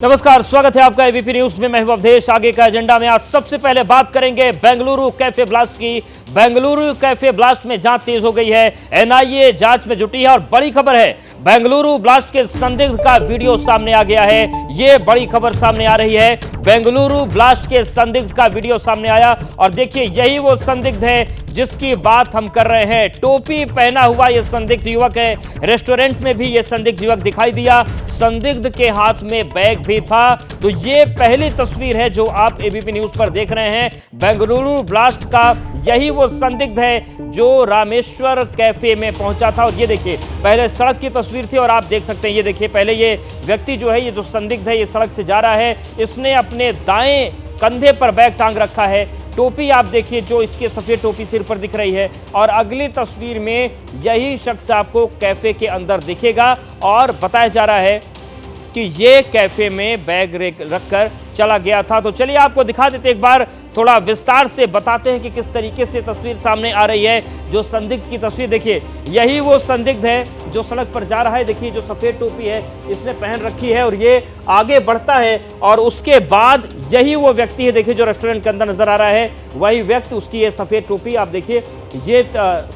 नमस्कार, स्वागत है आपका एबीपी न्यूज में। मैं हूं अवधेश। आगे का एजेंडा में आज सबसे पहले बात करेंगे बेंगलुरु कैफे ब्लास्ट की। बेंगलुरु कैफे ब्लास्ट में जांच तेज हो गई है, एनआईए जांच में जुटी है और बड़ी खबर है, बेंगलुरु ब्लास्ट के संदिग्ध का वीडियो सामने आ गया है। यह बड़ी खबर सामने आ रही है, बेंगलुरु ब्लास्ट के संदिग्ध का वीडियो सामने आया और देखिए यही वो संदिग्ध है जिसकी बात हम कर रहे हैं। टोपी पहना हुआ यह संदिग्ध युवक है। रेस्टोरेंट में भी यह संदिग्ध युवक दिखाई दिया, संदिग्ध के हाथ में बैग भी था। तो ये पहली तस्वीर है जो आप एबीपी न्यूज पर देख रहे हैं। बेंगलुरु ब्लास्ट का यही वो संदिग्ध है जो रामेश्वर कैफे में पहुंचा था। और ये देखिए पहले सड़क की तस्वीर थी और आप देख सकते हैं, ये देखिए पहले ये व्यक्ति जो है, ये जो संदिग्ध है, ये सड़क से जा रहा है। इसने अपने दाएं कंधे पर बैग टांग रखा है। टोपी आप देखिए जो इसके सफेद टोपी सिर पर दिख रही है। और अगली तस्वीर में यही शख्स आपको कैफे के अंदर दिखेगा और बताया जा रहा है कि ये कैफे में बैग रखकर चला गया था। तो चलिए आपको दिखा देते एक बार, थोड़ा विस्तार से बताते हैं कि किस तरीके से तस्वीर सामने आ रही है। जो संदिग्ध की तस्वीर देखिए, यही वो संदिग्ध है जो सड़क पर जा रहा है। देखिए जो सफेद टोपी है इसने पहन रखी है और ये आगे बढ़ता है और उसके बाद यही वो व्यक्ति है, देखिए जो रेस्टोरेंट के अंदर नजर आ रहा है, वही व्यक्ति, उसकी ये सफेद टोपी आप देखिए, ये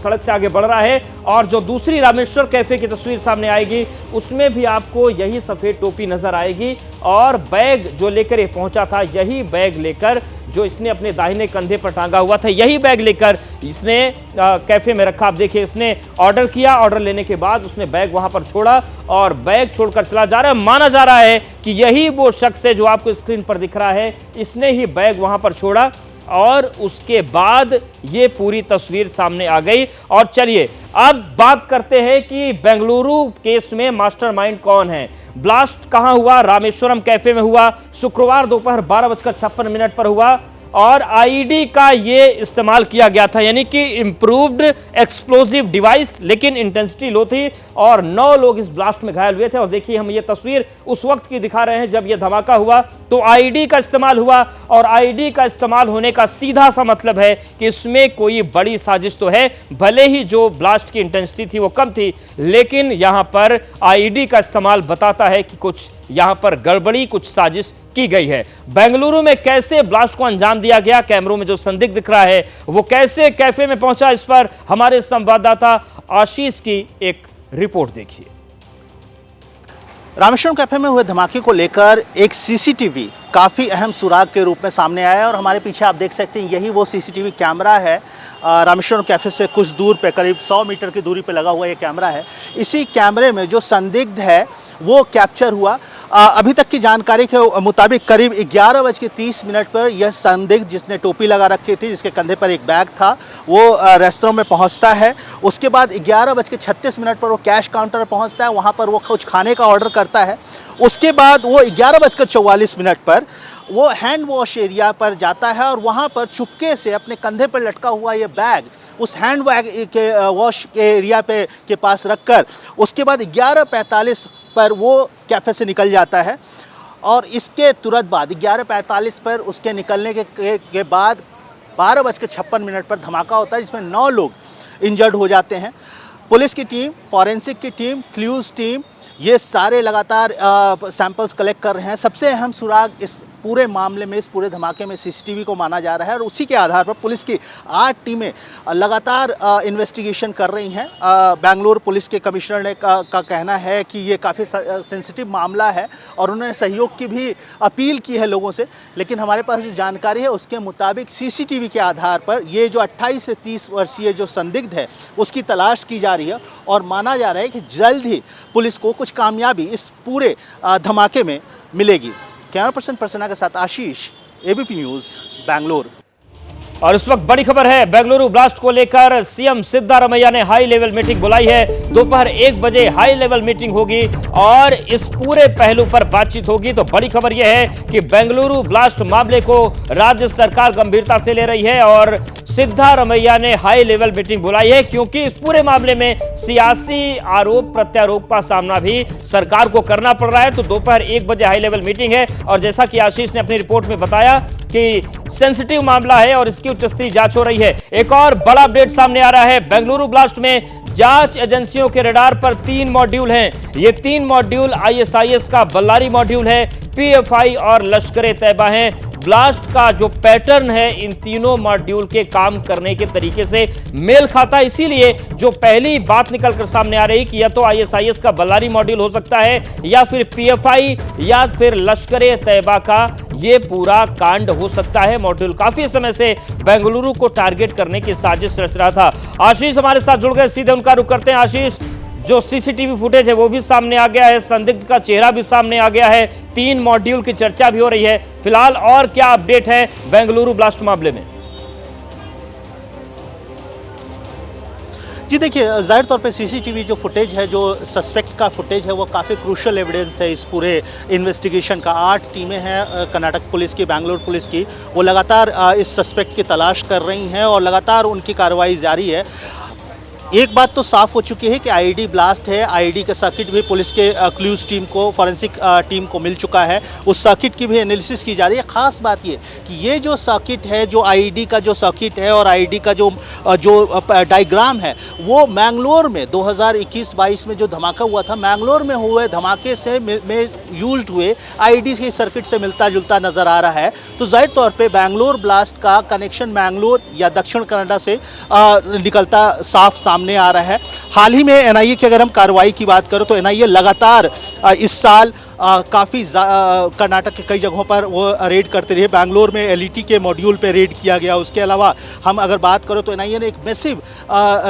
सड़क से आगे बढ़ रहा है। और जो दूसरी रामेश्वर कैफे की तस्वीर सामने आएगी उसमें भी आपको यही सफेद टोपी नजर आएगी और बैग जो लेकर ये पहुंचा था, यही बैग लेकर जो इसने अपने दाहिने कंधे पर टांगा हुआ था, यही बैग लेकर इसने कैफे में रखा। आप देखिए इसने ऑर्डर किया, ऑर्डर लेने के बाद उसने बैग वहां पर छोड़ा और बैग छोड़कर चला जा रहा है। माना जा रहा है कि यही वो शख्स है जो आपको स्क्रीन पर दिख रहा है, इसने ही बैग वहां पर छोड़ा और उसके बाद ये पूरी तस्वीर सामने आ गई। और चलिए अब बात करते हैं कि बेंगलुरु केस में मास्टरमाइंड कौन है। ब्लास्ट कहां हुआ? रामेश्वरम कैफे में हुआ। शुक्रवार दोपहर 12:56 पर हुआ और आईडी का ये इस्तेमाल किया गया था, यानी कि इंप्रूव्ड एक्सप्लोजिव डिवाइस, लेकिन इंटेंसिटी लो थी और 9 लोग इस ब्लास्ट में घायल हुए थे। और देखिए हम ये तस्वीर उस वक्त की दिखा रहे हैं जब ये धमाका हुआ तो आईडी का इस्तेमाल हुआ। और आईडी का इस्तेमाल होने का सीधा सा मतलब है कि इसमें कोई बड़ी साजिश तो है। भले ही जो ब्लास्ट की इंटेंसिटी थी वो कम थी, लेकिन यहां पर आईडी का इस्तेमाल बताता है कि कुछ यहां पर गड़बड़ी, कुछ साजिश की गई है। बेंगलुरु में कैसे ब्लास्ट को अंजाम दिया गया, कैमरों में जो संदिग्ध दिख रहा है वो कैसे कैफे में पहुंचा, इस पर हमारे संवाददाता आशीष की एक रिपोर्ट देखिए। रामेश्वरम कैफे में हुए धमाके को लेकर एक सीसीटीवी काफ़ी अहम सुराग के रूप में सामने आया है और हमारे पीछे आप देख सकते हैं यही वो सीसीटीवी कैमरा है। रामेश्वरम कैफे से कुछ दूर पे, करीब 100 मीटर की दूरी पे लगा हुआ ये कैमरा है। इसी कैमरे में जो संदिग्ध है वो कैप्चर हुआ। अभी तक की जानकारी के मुताबिक करीब 11:30 पर यह संदिग्ध, जिसने टोपी लगा रखी थी, जिसके कंधे पर एक बैग था, वो रेस्टोरेंट में पहुंचता है। उसके बाद 11:36 पर वो कैश काउंटर पर पहुंचता है, वहां पर वो कुछ खाने का ऑर्डर करता है। उसके बाद वो 11:44 पर वो हैंड वॉश एरिया पर जाता है और वहाँ पर चुपके से अपने कंधे पर लटका हुआ ये बैग उस हैंड के वॉश के एरिया के पास रखकर उसके बाद 11:45 पर वो कैफ़े से निकल जाता है। और इसके तुरंत बाद 11:45 पर उसके निकलने के बाद 12:56 पर धमाका होता है, जिसमें 9 लोग इंजर्ड हो जाते हैं। पुलिस की टीम, फॉरेंसिक की टीम, क्लूज टीम, ये सारे लगातार सैंपल्स कलेक्ट कर रहे हैं। सबसे अहम सुराग इस पूरे मामले में, इस पूरे धमाके में सीसीटीवी को माना जा रहा है और उसी के आधार पर पुलिस की 8 टीमें लगातार इन्वेस्टिगेशन कर रही हैं। बेंगलुरु पुलिस के कमिश्नर ने का कहना है कि ये काफ़ी सेंसिटिव मामला है और उन्होंने सहयोग की भी अपील की है लोगों से। लेकिन हमारे पास जो जानकारी है उसके मुताबिक सीसीटीवी के आधार पर ये जो 28 से 30 वर्षीय जो संदिग्ध है उसकी तलाश की जा रही है और माना जा रहा है कि जल्द ही पुलिस को कुछ कामयाबी इस पूरे धमाके में मिलेगी। कैमरा पर्सन प्रसन्ना के साथ आशीष, एबीपी न्यूज, बेंगलुरु। और इस वक्त बड़ी खबर है, बेंगलुरु ब्लास्ट को लेकर सीएम सिद्धारमैया ने हाई लेवल मीटिंग बुलाई है। दोपहर 1 बजे हाई लेवल मीटिंग होगी और इस पूरे पहलू पर बातचीत होगी। तो बड़ी खबर यह है कि बेंगलुरु ब्लास्ट मामले को राज्य सरकार गंभीरता से ले रही है और सिद्धारमैया ने हाई लेवल मीटिंग बुलाई है, क्योंकि इस पूरे मामले में सियासी आरोप प्रत्यारोप का सामना भी सरकार को करना पड़ रहा है। तो दोपहर 1 बजे हाई लेवल मीटिंग है और जैसा कि आशीष ने अपनी रिपोर्ट में बताया कि सेंसिटिव मामला है और इसकी उच्च स्तरीय जांच हो रही है। एक और बड़ा अपडेट सामने आ रहा है, बेंगलुरु ब्लास्ट में जांच एजेंसियों के रडार पर 3 मॉड्यूल हैं। ये 3 मॉड्यूल आईएसआईएस का बल्लारी मॉड्यूल है, पीएफआई और लश्कर-ए-तैयबा हैं। ब्लास्ट का जो पैटर्न है इन तीनों मॉड्यूल के काम करने के तरीके से मेल खाता है, इसीलिए जो पहली बात निकलकर सामने आ रही कि या तो आईएसआईएस का बल्लारी मॉड्यूल हो सकता है या फिर पीएफआई या फिर लश्कर-ए-तैयबा का ये पूरा कांड हो सकता है। मॉड्यूल काफी समय से बेंगलुरु को टारगेट करने की साजिश रच रहा था। आशीष हमारे साथ जुड़ गए, सीधे उनका रुख करते हैं। आशीष, जो सीसीटीवी फुटेज है वो भी सामने आ गया है, संदिग्ध का चेहरा भी सामने आ गया है, 3 मॉड्यूल की चर्चा भी हो रही है। फिलहाल और क्या अपडेट है बेंगलुरु ब्लास्ट मामले में? जी देखिए, ज़ाहिर तौर पे सीसीटीवी जो फुटेज है, जो सस्पेक्ट का फुटेज है, वो काफ़ी क्रूशल एविडेंस है इस पूरे इन्वेस्टिगेशन का। 8 टीमें हैं कर्नाटक पुलिस की, बेंगलुरु पुलिस की, वो लगातार इस सस्पेक्ट की तलाश कर रही हैं और लगातार उनकी कार्रवाई जारी है। एक बात तो साफ हो चुकी है कि आईडी ब्लास्ट है, आईडी का सर्किट भी पुलिस के क्लूज टीम को, फॉरेंसिक टीम को मिल चुका है, उस सर्किट की भी एनालिसिस की जा रही है। ख़ास बात ये कि ये जो सर्किट है, जो आईडी का जो सर्किट है और आईडी का जो डायग्राम है, वो मैंगलोर में 2021-22 में जो धमाका हुआ था, मैंगलोर में हुए धमाके से में यूज्ड हुए आईडी के सर्किट से मिलता जुलता नज़र आ रहा है। तो जाहिर तौर पे बेंगलोर ब्लास्ट का कनेक्शन मैंगलोर या दक्षिण कनाडा से निकलता साफ सामने आ रहा है। हाल ही में एनआईए की अगर हम कार्रवाई की बात करें तो एनआईए लगातार इस साल काफ़ी कर्नाटक के कई जगहों पर वो रेड करते रहे। बेंगलोर में एलईटी के मॉड्यूल पे रेड किया गया। उसके अलावा हम अगर बात करें तो एनआईए ने एक मैसिव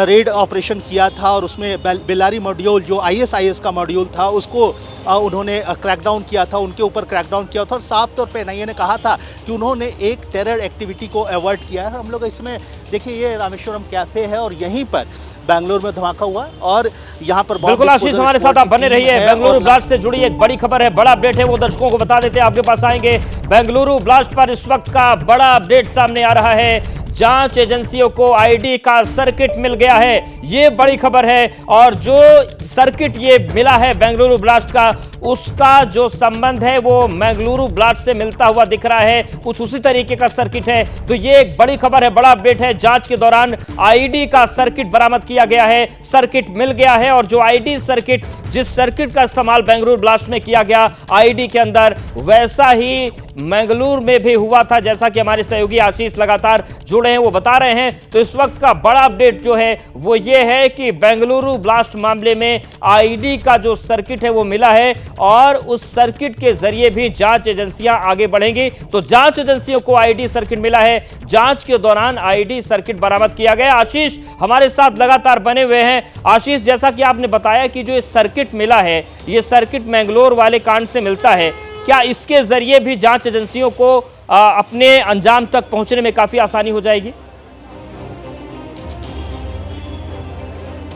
रेड ऑपरेशन किया था और उसमें बेल्लारी मॉड्यूल, जो आईएसआईएस का मॉड्यूल था, उसको उन्होंने क्रैकडाउन किया था, उनके ऊपर क्रैकडाउन किया था और साफ तौर पे एनआईए ने कहा था कि उन्होंने एक टेरर एक्टिविटी को अवॉइड किया है। हम लोग इसमें देखिए, ये रामेश्वरम कैफ़े है और यहीं पर बेंगलुरु में धमाका हुआ और यहाँ पर बिल्कुल आशीष हमारे साथ आप बने रहिए। बेंगलुरु ब्लास्ट से जुड़ी एक बड़ी खबर है, बड़ा अपडेट है, वो दर्शकों को बता देते हैं, आपके पास आएंगे। बेंगलुरु ब्लास्ट पर इस वक्त का बड़ा अपडेट सामने आ रहा है। जांच एजेंसियों को आईडी का सर्किट मिल गया है, ये बड़ी खबर है। और जो सर्किट ये मिला है बेंगलुरु ब्लास्ट का, उसका जो संबंध है वो बेंगलुरु ब्लास्ट से मिलता हुआ दिख रहा है, कुछ उसी तरीके का सर्किट है। तो ये एक बड़ी खबर है, बड़ा अपडेट है। जांच के दौरान आईडी का सर्किट बरामद किया गया है, सर्किट मिल गया है और जो आईडी सर्किट, जिस सर्किट का इस्तेमाल बेंगलुरु ब्लास्ट में किया गया आईडी के अंदर, वैसा ही मंगलूर में भी हुआ था, जैसा कि हमारे सहयोगी आशीष लगातार जुड़े हैं वो बता रहे हैं। तो इस वक्त का बड़ा अपडेट जो है वो ये है कि बेंगलुरु ब्लास्ट मामले में आईडी का जो सर्किट है वो मिला है और उस सर्किट के जरिए भी जांच एजेंसियां आगे बढ़ेंगी। तो जांच एजेंसियों को आईडी सर्किट मिला है, जांच के दौरान आईडी सर्किट बरामद किया गया। आशीष हमारे साथ लगातार बने हुए हैं। आशीष, जैसा कि आपने बताया कि जो ये सर्किट मिला है, ये सर्किट मैंगलोर वाले कांड से मिलता है, क्या इसके जरिए भी जांच एजेंसियों को अपने अंजाम तक पहुंचने में काफी आसानी हो जाएगी?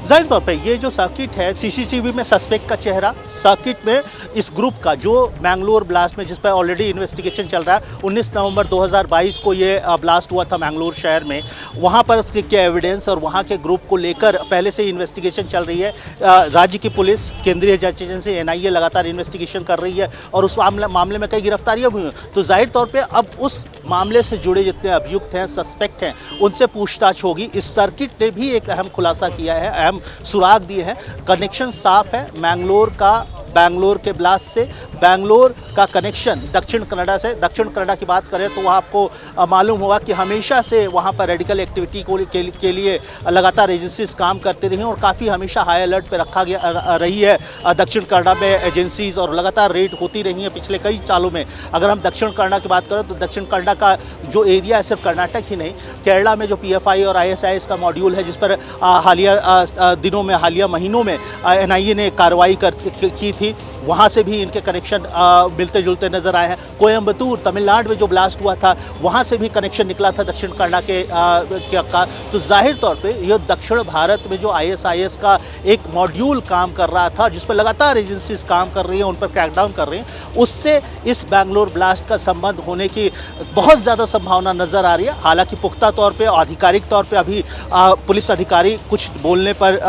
जाहिर तौर पे ये जो सर्किट है, सीसीटीवी में सस्पेक्ट का चेहरा, सर्किट में इस ग्रुप का जो मैंगलोर ब्लास्ट में, जिस पर ऑलरेडी इन्वेस्टिगेशन चल रहा है, 19 नवंबर 2022 को ये ब्लास्ट हुआ था मैंगलोर शहर में, वहाँ पर उसके क्या एविडेंस और वहाँ के ग्रुप को लेकर पहले से इन्वेस्टिगेशन चल रही है। राज्य की पुलिस, केंद्रीय जांच एजेंसी एनआईए लगातार इन्वेस्टिगेशन कर रही है और उस मामले में कई गिरफ्तारियाँ भी हुई। तो जाहिर तौर पर अब उस मामले से जुड़े जितने अभियुक्त हैं, सस्पेक्ट हैं, उनसे पूछताछ होगी। इस सर्किट ने भी एक अहम खुलासा किया है, अहम सुराग दिए हैं। कनेक्शन साफ है मैंगलोर का, बैंगलोर के ब्लास्ट से। बैंगलोर का कनेक्शन दक्षिण कनाडा से। दक्षिण कनाडा की बात करें तो वहाँ आपको मालूम होगा कि हमेशा से वहाँ पर रेडिकल एक्टिविटी के लिए लगातार एजेंसीज काम करती रही और काफ़ी हमेशा हाई अलर्ट पे रखा गया रही है दक्षिण कनाडा में एजेंसीज, और लगातार रेड होती रही हैं पिछले कई सालों में। अगर हम दक्षिण कनाडा की बात करें तो दक्षिण कनाडा का जो एरिया है, सिर्फ कर्नाटक ही नहीं, केरला में जो पीएफआई और आईएसआईएस का मॉड्यूल है, जिस पर हालिया महीनों में एनआईए ने कार्रवाई की थी, वहाँ से भी इनके कनेक्शन मिलते जुलते नजर आए हैं। कोयम्बतूर तमिलनाडु में जो ब्लास्ट हुआ था, वहाँ से भी कनेक्शन निकला था दक्षिण कनाडा का। तो जाहिर तौर पे ये दक्षिण भारत में जो आईएसआईएस का एक मॉड्यूल काम कर रहा था, जिस पर लगातार एजेंसीज काम कर रही हैं, उन पर क्रैकडाउन कर रही हैं, उससे इस बैंगलोर ब्लास्ट का संबंध होने की बहुत ज़्यादा संभावना नज़र आ रही है। हालांकि पुख्ता तौर पर, आधिकारिक तौर पर अभी पुलिस अधिकारी कुछ बोलने पर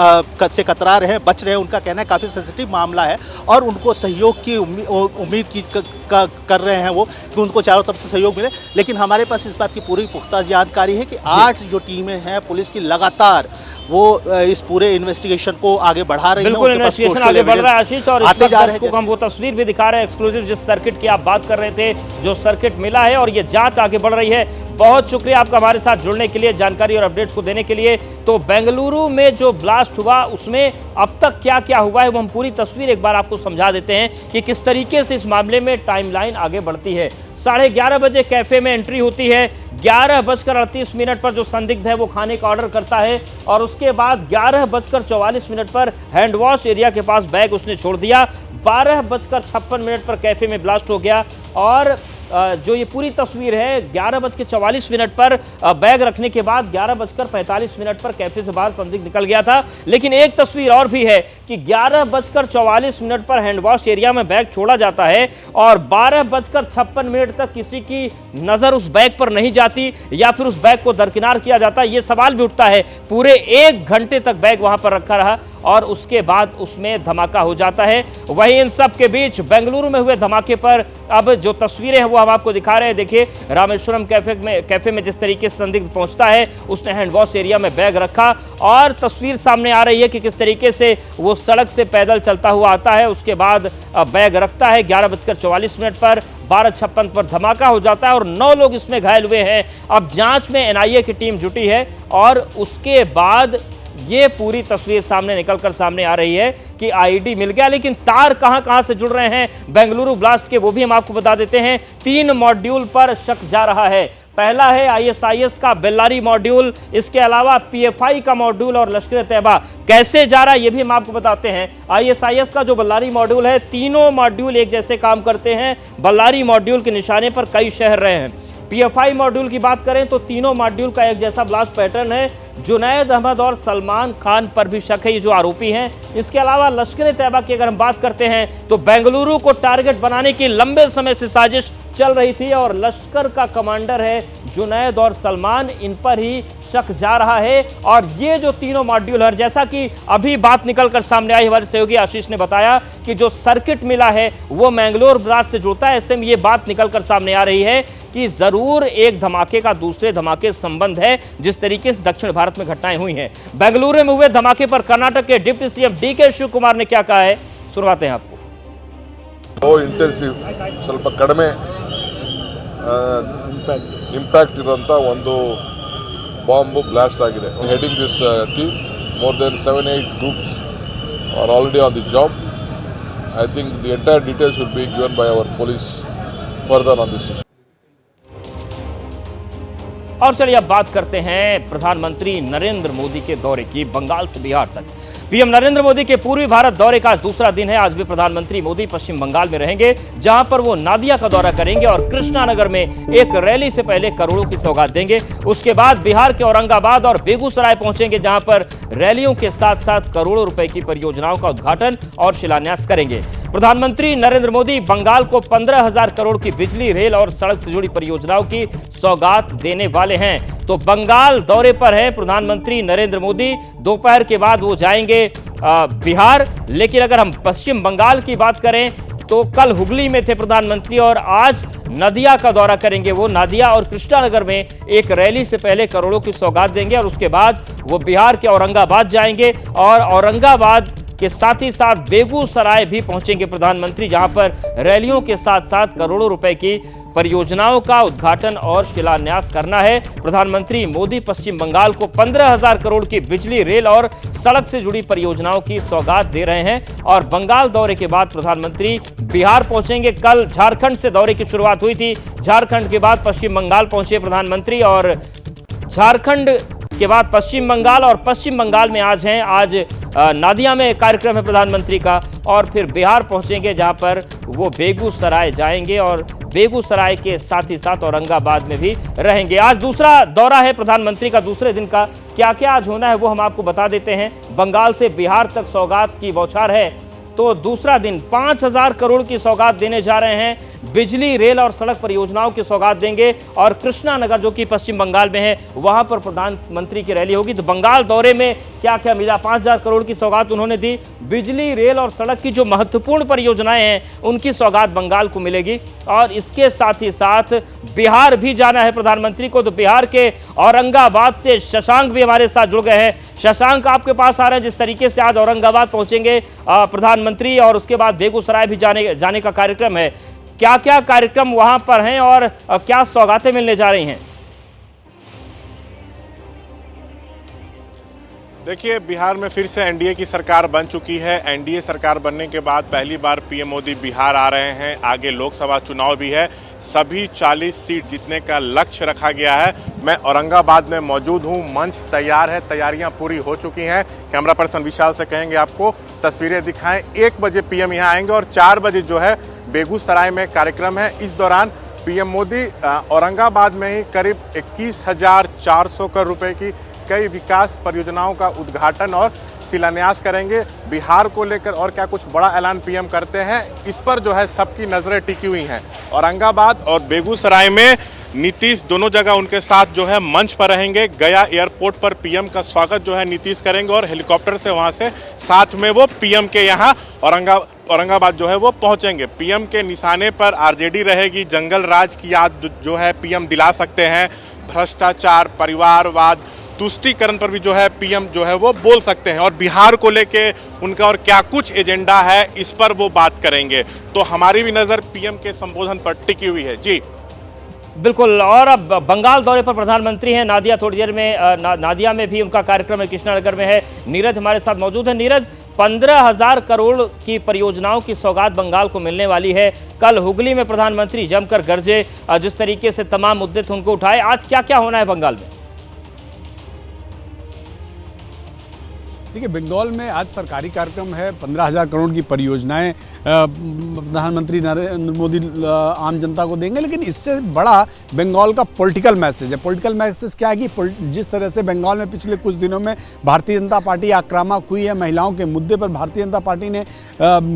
से कतरा रहे हैं, बच रहे हैं। उनका कहना है काफ़ी सेंसिटिव मामला है और उनको सहयोग की उम्मीद की कर रहे हैं वो कि उनको चारों तरफ से सहयोग मिले। लेकिन हमारे पास इस बात की पूरी पुख्ता जानकारी है कि 8 जो टीमें हैं पुलिस की लगातार वो इस पूरे इन्वेस्टिगेशन को आगे बढ़ा रही है। बिल्कुल इन्वेस्टिगेशन आगे बढ़ रहा है आशीष, और इस वक्त हम वो तस्वीर भी दिखा रहे हैं एक्सक्लूसिव, जिस सर्किट की आप बात कर रहे थे, जो सर्किट मिला है और ये जांच आगे बढ़ रही है। बहुत शुक्रिया आपका हमारे साथ जुड़ने के लिए, जानकारी और अपडेट्स को देने के लिए। तो बेंगलुरु में जो ब्लास्ट हुआ उसमें अब तक क्या क्या हुआ है वो हम पूरी तस्वीर एक बार आपको समझा देते हैं कि किस तरीके से इस मामले में टाइमलाइन आगे बढ़ती है। 11:30 बजे कैफे में एंट्री होती है। 11:38 पर जो संदिग्ध है वो खाने का ऑर्डर करता है और उसके बाद 11:44 पर हैंड वॉश एरिया के पास बैग उसने छोड़ दिया। 12:56 पर कैफे में ब्लास्ट हो गया और जो ये पूरी तस्वीर है 11:44 पर बैग रखने के बाद 11:45 पर कैफे से बाहर संदिग्ध निकल गया था। लेकिन एक तस्वीर और भी है कि 11:44 पर हैंड वॉश एरिया में बैग छोड़ा जाता है और 12:56 तक किसी की नजर उस बैग पर नहीं जाती या फिर उस बैग को दरकिनार किया जाता है। ये सवाल भी उठता है, पूरे 1 घंटे तक बैग वहां पर रखा रहा और उसके बाद उसमें धमाका हो जाता है। वहीं इन सब के बीच बेंगलुरु में हुए धमाके पर अब जो तस्वीरें हैं वो हम आपको दिखा रहे हैं। देखिए रामेश्वरम कैफे में जिस तरीके से संदिग्ध पहुंचता है, उसने हैंड वॉश एरिया में बैग रखा और तस्वीर सामने आ रही है कि किस तरीके से वो सड़क से पैदल चलता हुआ आता है, उसके बाद बैग रखता है। 11:44 पर 12:56 पर धमाका हो जाता है और 9 लोग इसमें घायल हुए हैं। अब जांच में एनआईए की टीम जुटी है और उसके बाद ये पूरी तस्वीर निकलकर सामने आ रही है कि आईडी मिल गया। लेकिन तार कहां से जुड़ रहे हैं बेंगलुरु ब्लास्ट के, वो भी हम आपको बता देते हैं। 3 मॉड्यूल पर शक जा रहा है। पहला है आईएसआईएस का बेल्लारी मॉड्यूल, इसके अलावा पीएफआई का मॉड्यूल और लश्कर तैयबा। कैसे जा रहा है ये भी हम आपको बताते हैं। आईएसआईएस का जो बेल्लारी मॉड्यूल है, तीनों मॉड्यूल एक जैसे काम करते हैं। बेल्लारी मॉड्यूल के निशाने पर कई शहर रहे हैं। पीएफआई मॉड्यूल की बात करें तो तीनों मॉड्यूल का एक जैसा ब्लास्ट पैटर्न है। जुनैद अहमद और सलमान खान पर भी शक है, ये जो आरोपी हैं। इसके अलावा लश्कर तैयबा की अगर हम बात करते हैं तो बेंगलुरु को टारगेट बनाने की लंबे समय से साजिश चल रही थी और लश्कर का कमांडर है जुनैद और सलमान, इन पर ही शक जा रहा है। और ये जो तीनों मॉड्यूल है, जैसा कि अभी बात निकलकर सामने आई, हमारे सहयोगी आशीष ने बताया कि जो सर्किट मिला है वो मैंगलोर ब्लास्ट से जुड़ता है। ऐसे में ये बात निकलकर सामने आ रही है कि जरूर एक धमाके का दूसरे धमाके संबंध है, जिस तरीके से दक्षिण भारत में घटनाएं हुई हैं। बेंगलुरु में हुए धमाके पर कर्नाटक के deputy CM DK Shiv Kumar ने क्या कहा है, सुनवाते हैं आपको। ಇಂಟೆನ್ಸಿವ್ ಸ್ವಲ್ಪ ಕಡಿಮೆ ಇಂಪ್ಯಾಕ್ಟ್ ಇರುವಂತ ಒಂದು ಬಾಂಬ್ ಬ್ಲಾಸ್ಟ್ ಆಗಿದೆ. Heading this team more than 7-8 groups are already on the job. I think the entire details will be given by our police further on this issue. और चलिए अब बात करते हैं प्रधानमंत्री नरेंद्र मोदी के दौरे की, बंगाल से बिहार तक। पीएम नरेंद्र मोदी के पूर्वी भारत दौरे का आज दूसरा दिन है। आज भी प्रधानमंत्री मोदी पश्चिम बंगाल में रहेंगे, जहां पर वो नादिया का दौरा करेंगे और कृष्णानगर में एक रैली से पहले करोड़ों की सौगात देंगे। उसके बाद बिहार के औरंगाबाद और बेगूसराय पहुंचेंगे, जहां पर रैलियों के साथ साथ करोड़ों रुपए की परियोजनाओं का उद्घाटन और शिलान्यास करेंगे। प्रधानमंत्री नरेंद्र मोदी बंगाल को 15,000 करोड़ की बिजली, रेल और सड़क से जुड़ी परियोजनाओं की सौगात देने वाले हैं। तो बंगाल दौरे पर हैं प्रधानमंत्री नरेंद्र मोदी। दोपहर के बाद वो जाएंगे बिहार। लेकिन अगर हम पश्चिम बंगाल की बात करें तो कल हुगली में थे प्रधानमंत्री और आज नदिया का दौरा करेंगे। वो नादिया और कृष्णानगर में एक रैली से पहले करोड़ों की सौगात देंगे और उसके बाद वो बिहार के औरंगाबाद जाएंगे और औरंगाबाद के साथ ही साथ बेगूसराय भी पहुंचेंगे प्रधानमंत्री, जहां पर रैलियों के साथ साथ करोड़ों रुपए की परियोजनाओं का उद्घाटन और शिलान्यास करना है। प्रधानमंत्री मोदी पश्चिम बंगाल को 15,000 करोड़ की बिजली, रेल और सड़क से जुड़ी परियोजनाओं की सौगात दे रहे हैं और बंगाल दौरे के बाद प्रधानमंत्री बिहार पहुंचेंगे। कल झारखंड से दौरे की शुरुआत हुई थी। झारखंड के बाद पश्चिम बंगाल पहुंचे प्रधानमंत्री और झारखंड के बाद पश्चिम बंगाल और पश्चिम बंगाल में आज हैं। आज नादिया में कार्यक्रम है प्रधानमंत्री का और फिर बिहार पहुंचेंगे, जहां पर वो बेगूसराय जाएंगे और बेगूसराय के साथ ही साथ औरंगाबाद में भी रहेंगे। आज दूसरा दौरा है प्रधानमंत्री का, दूसरे दिन का। क्या क्या आज होना है वो हम आपको बता देते हैं। बंगाल से बिहार तक सौगात की बौछार है। तो दूसरा दिन 5,000 करोड़ की सौगात देने जा रहे हैं। बिजली, रेल और सड़क परियोजनाओं की सौगात देंगे और कृष्णानगर जो कि पश्चिम बंगाल में है वहां पर प्रधानमंत्री की रैली होगी। तो बंगाल दौरे में क्या क्या मिला, 5,000 करोड़ की सौगात उन्होंने दी। बिजली, रेल और सड़क की जो महत्वपूर्ण परियोजनाएं हैं उनकी सौगात बंगाल को मिलेगी। और इसके साथ ही साथ बिहार भी जाना है प्रधानमंत्री को। तो बिहार के औरंगाबाद से शशांक भी हमारे साथ जुड़ गए हैं। शशांक, आपके पास आ रहे हैं। जिस तरीके से आज औरंगाबाद पहुंचेंगे प्रधानमंत्री और उसके बाद बेगूसराय भी जाने का कार्यक्रम है, क्या क्या कार्यक्रम वहां पर हैं और क्या सौगातें मिलने जा रही हैं? देखिए, बिहार में फिर से एनडीए की सरकार बन चुकी है। एनडीए सरकार बनने के बाद पहली बार पीएम मोदी बिहार आ रहे हैं। आगे लोकसभा चुनाव भी है। सभी 40 सीट जीतने का लक्ष्य रखा गया है। मैं औरंगाबाद में मौजूद हूं। मंच तैयार है, तैयारियां पूरी हो चुकी हैं। कैमरा पर्सन विशाल से कहेंगे आपको तस्वीरें दिखाएं। 1 बजे पीएम यहां आएंगे और 4 बजे जो है बेगूसराय में कार्यक्रम है। इस दौरान पीएम मोदी औरंगाबाद में ही करीब 21,400 करोड़ रुपए की कई विकास परियोजनाओं का उद्घाटन और शिलान्यास करेंगे। बिहार को लेकर और क्या कुछ बड़ा ऐलान पीएम करते हैं, इस पर जो है सबकी नजरें टिकी हुई हैं। औरंगाबाद और बेगूसराय में नीतीश दोनों जगह उनके साथ जो है मंच पर रहेंगे। गया एयरपोर्ट पर पीएम का स्वागत जो है नीतीश करेंगे और हेलीकॉप्टर से वहां से साथ में वो पीएम के यहाँ औरंगाबाद जो है वो पहुंचेंगे। पीएम के निशाने पर आरजेडी रहेगी। जंगल राज की याद जो है पीएम दिला सकते हैं। भ्रष्टाचार, परिवारवाद, तुष्टीकरण पर भी जो है पीएम जो है वो बोल सकते हैं। और बिहार को लेके उनका और क्या कुछ एजेंडा है इस पर वो बात करेंगे। तो हमारी भी नज़र पीएम के संबोधन पर टिकी हुई है। जी बिल्कुल। और अब बंगाल दौरे पर प्रधानमंत्री हैं। नादिया थोड़ी देर में नादिया में भी उनका कार्यक्रम है, कृष्णानगर में है। नीरज हमारे साथ मौजूद है। नीरज, 15,000 करोड़ की परियोजनाओं की सौगात बंगाल को मिलने वाली है। कल हुगली में प्रधानमंत्री जमकर गरजे, जिस तरीके से तमाम मुद्दे थे उनको उठाए। आज क्या क्या होना है बंगाल में? देखिए, बंगाल में आज सरकारी कार्यक्रम है। 15,000 करोड़ की परियोजनाएं प्रधानमंत्री नरेंद्र मोदी आम जनता को देंगे। लेकिन इससे बड़ा बंगाल का पॉलिटिकल मैसेज है। पॉलिटिकल मैसेज क्या है कि जिस तरह से बंगाल में पिछले कुछ दिनों में भारतीय जनता पार्टी आक्रामक हुई है, महिलाओं के मुद्दे पर भारतीय जनता पार्टी ने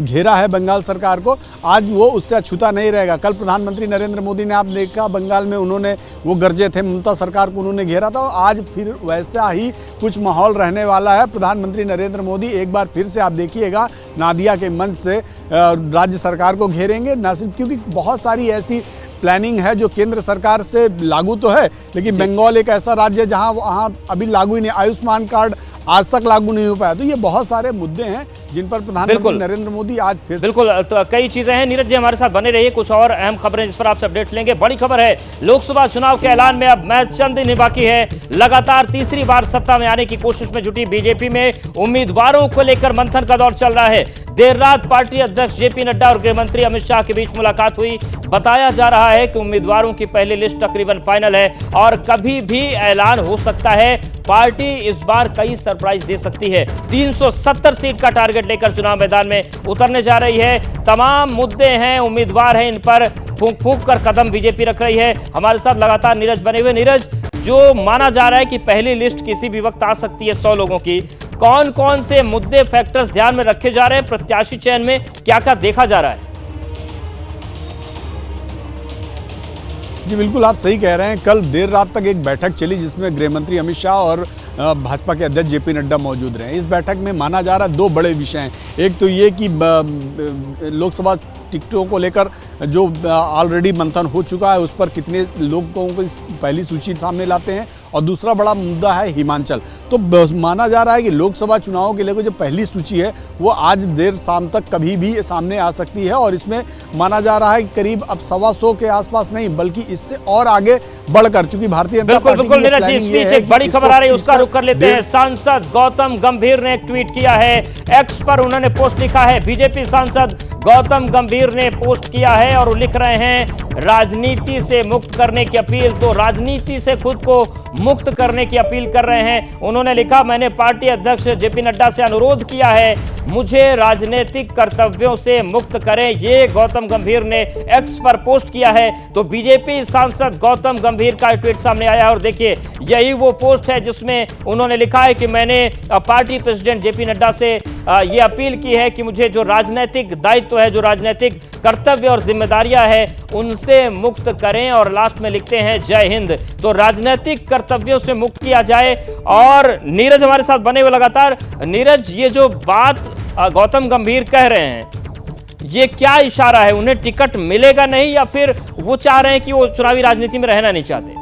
घेरा है बंगाल सरकार को, आज वो उससे अछूता नहीं रहेगा। कल प्रधानमंत्री नरेंद्र मोदी ने आप देखा बंगाल में उन्होंने वो गरजे थे, ममता सरकार को उन्होंने घेरा था। आज फिर वैसा ही कुछ माहौल रहने वाला है। प्रधानमंत्री नरेंद्र मोदी एक बार फिर से आप देखिएगा नादिया के मंच से राज्य सरकार को घेरेंगे। न सिर्फ क्योंकि बहुत सारी ऐसी प्लानिंग है जो केंद्र सरकार से लागू तो है, लेकिन बंगाल एक ऐसा राज्य है जहां वहां अभी लागू ही नहीं, आयुष्मान कार्ड आज तक लागू नहीं हो पाया। तो ये बहुत सारे मुद्दे हैं जिन पर प्रधानमंत्री नरेंद्र मोदी आज फिर बिल्कुल तो कई चीजें हैं। नीरज जी हमारे साथ बने रहिए, कुछ और अहम खबरें जिस पर आपसे अपडेट लेंगे। बड़ी खबर है, लोकसभा चुनाव के ऐलान में अब मैच चंद दिन ही बाकी है। लगातार तीसरी बार सत्ता में आने की कोशिश में जुटी बीजेपी में उम्मीदवारों को लेकर मंथन का दौर चल रहा है। देर रात पार्टी अध्यक्ष जेपी नड्डा और गृह मंत्री अमित शाह के बीच मुलाकात हुई। बताया जा रहा है कि उम्मीदवारों की पहली लिस्ट तकरीबन फाइनल है और कभी भी ऐलान हो सकता है। पार्टी इस बार कई सरप्राइज दे सकती है। 370 सीट का टारगेट लेकर चुनाव मैदान में उतरने जा रही है। तमाम मुद्दे हैं, उम्मीदवार हैं, इन पर फूंक फूंक कर कदम बीजेपी रख रही है। हमारे साथ लगातार नीरज बने हुए। नीरज, जो माना जा रहा है कि पहली लिस्ट किसी भी वक्त आ सकती है 100 लोगों की, कौन कौन से मुद्दे, फैक्टर्स ध्यान में रखे जा रहे हैं? प्रत्याशी चयन में क्या क्या देखा जा रहा है? जी बिल्कुल, आप सही कह रहे हैं। कल देर रात तक एक बैठक चली जिसमें गृह मंत्री अमित शाह और भाजपा के अध्यक्ष जेपी नड्डा मौजूद रहे। इस बैठक में माना जा रहा है 2 बड़े विषय हैं। एक तो ये कि लोकसभा टिकटों को लेकर जो ऑलरेडी मंथन हो चुका है उस पर कितने लोगों को पहली सूची सामने लाते हैं, और दूसरा बड़ा मुद्दा है हिमाचल। तो माना जा रहा है कि लोकसभा चुनावों के लेकर जो पहली सूची है वो आज देर शाम तक कभी भी सामने आ सकती है। और इसमें माना जा रहा है कि करीब अब 125 के आसपास नहीं बल्कि इससे और आगे बढ़कर, चूंकि भारतीय जनता पार्टी बिल्कुल नीरज जी, इस बीच एक बड़ी खबर आ रही है, उसका रुख कर लेते हैं। सांसद गौतम गंभीर ने एक ट्वीट किया है। एक्स पर उन्होंने पोस्ट लिखा है। बीजेपी सांसद गौतम गंभीर ने पोस्ट किया है और लिख रहे हैं राजनीति से मुक्त करने की अपील। तो राजनीति से खुद को मुक्त करने की अपील कर रहे हैं। उन्होंने लिखा, मैंने पार्टी अध्यक्ष जेपी नड्डा से अनुरोध किया है मुझे राजनीतिक कर्तव्यों से मुक्त करें। ये गौतम गंभीर ने एक्स पर पोस्ट किया है। तो बीजेपी सांसद गौतम गंभीर का ट्वीट सामने आया और देखिए यही वो पोस्ट है जिसमें उन्होंने लिखा है कि मैंने पार्टी प्रेसिडेंट जेपी नड्डा से ये अपील की है कि मुझे जो राजनीतिक दायित्व है, जो राजनीतिक कर्तव्य और जिम्मेदारियां हैं, उनसे मुक्त करें। और लास्ट में लिखते हैं जय हिंद। तो राजनीतिक कर्तव्यों से मुक्त किया जाए। और नीरज हमारे साथ बने हुए लगातार। नीरज, ये जो बात गौतम गंभीर कह रहे हैं, ये क्या इशारा है? उन्हें टिकट मिलेगा नहीं, या फिर वो चाह रहे हैं कि वो चुनावी राजनीति में रहना नहीं चाहते?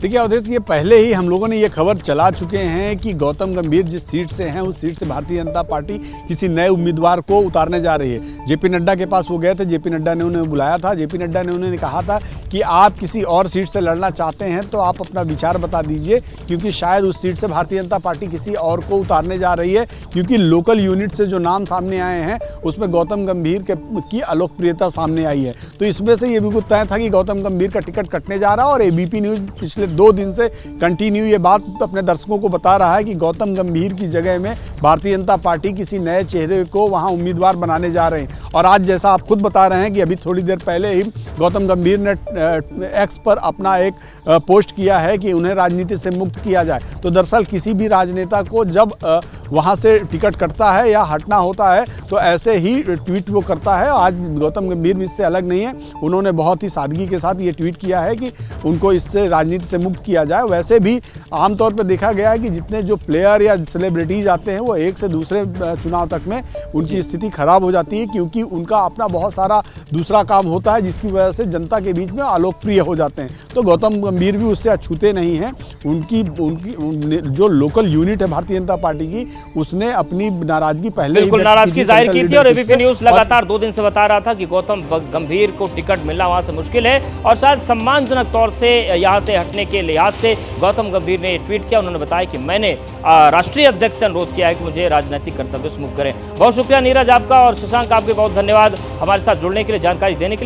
देखिए अवधेश, ये पहले ही हम लोगों ने ये खबर चला चुके हैं कि गौतम गंभीर जिस सीट से हैं उस सीट से भारतीय जनता पार्टी किसी नए उम्मीदवार को उतारने जा रही है। जेपी नड्डा के पास वो गए थे, जेपी नड्डा ने उन्हें बुलाया था। जेपी नड्डा ने उन्हें कहा था कि आप किसी और सीट से लड़ना चाहते हैं तो आप अपना विचार बता दीजिए, क्योंकि शायद उस सीट से भारतीय जनता पार्टी किसी और को उतारने जा रही है। क्योंकि लोकल यूनिट से जो नाम सामने आए हैं उसमें गौतम गंभीर की अलोकप्रियता सामने आई है। तो इसमें से ये बिल्कुल तय था कि गौतम गंभीर का टिकट कटने जा रहा है। और एबीपी न्यूज़ पिछले 2 दिन से कंटिन्यू ये बात अपने दर्शकों को बता रहा है कि गौतम गंभीर की जगह में भारतीय जनता पार्टी किसी नए चेहरे को वहां उम्मीदवार बनाने जा रहे हैं। और आज जैसा आप खुद बता रहे हैं कि अभी थोड़ी देर पहले ही गौतम गंभीर ने एक्स पर अपना एक पोस्ट किया है कि उन्हें राजनीति से मुक्त किया जाए। तो दरअसल किसी भी राजनेता को जब वहां से टिकट कटता है या हटना होता है तो ऐसे ही ट्वीट वो करता है। आज गौतम गंभीर भी इससे अलग नहीं है। उन्होंने बहुत ही सादगी के साथ ये ट्वीट किया है कि उनको इससे राजनीति से मुक्त किया जाए। वैसे भी आमतौर पर देखा गया है कि जितने जो प्लेयर या सेलिब्रिटीज आते हैं वो एक से दूसरे चुनाव तक में उनकी स्थिति खराब हो जाती है, क्योंकि उनका अपना बहुत सारा दूसरा काम होता है जिसकी वजह से जनता के बीच में अलोकप्रिय हो जाते हैं। तो गौतम गंभीर भी उससे अछूते नहीं हैं। उनकी जो लोकल यूनिट है भारतीय जनता पार्टी की, उसने अपनी नाराजगी पहले बिल्कुल नाराजगी जाहिर की थी। और एबीपी न्यूज़ लगातार 2 दिन से बता रहा था कि गौतम गंभीर को टिकट मिलना वहां से मुश्किल है, और शायद सम्मानजनक तौर से यहां से हटने के लिहाज से गौतम गंभीर ने ट्वीट किया। उन्होंने बताया कि मैंने राष्ट्रीय अध्यक्ष से अनुरोध किया है कि मुझे राजनीतिक कर्तव्य से मुक्त करें। बहुत शुक्रिया नीरज आपका, और शशांक आपके बहुत धन्यवाद हमारे साथ जुड़ने के लिए, जानकारी देने के लिए।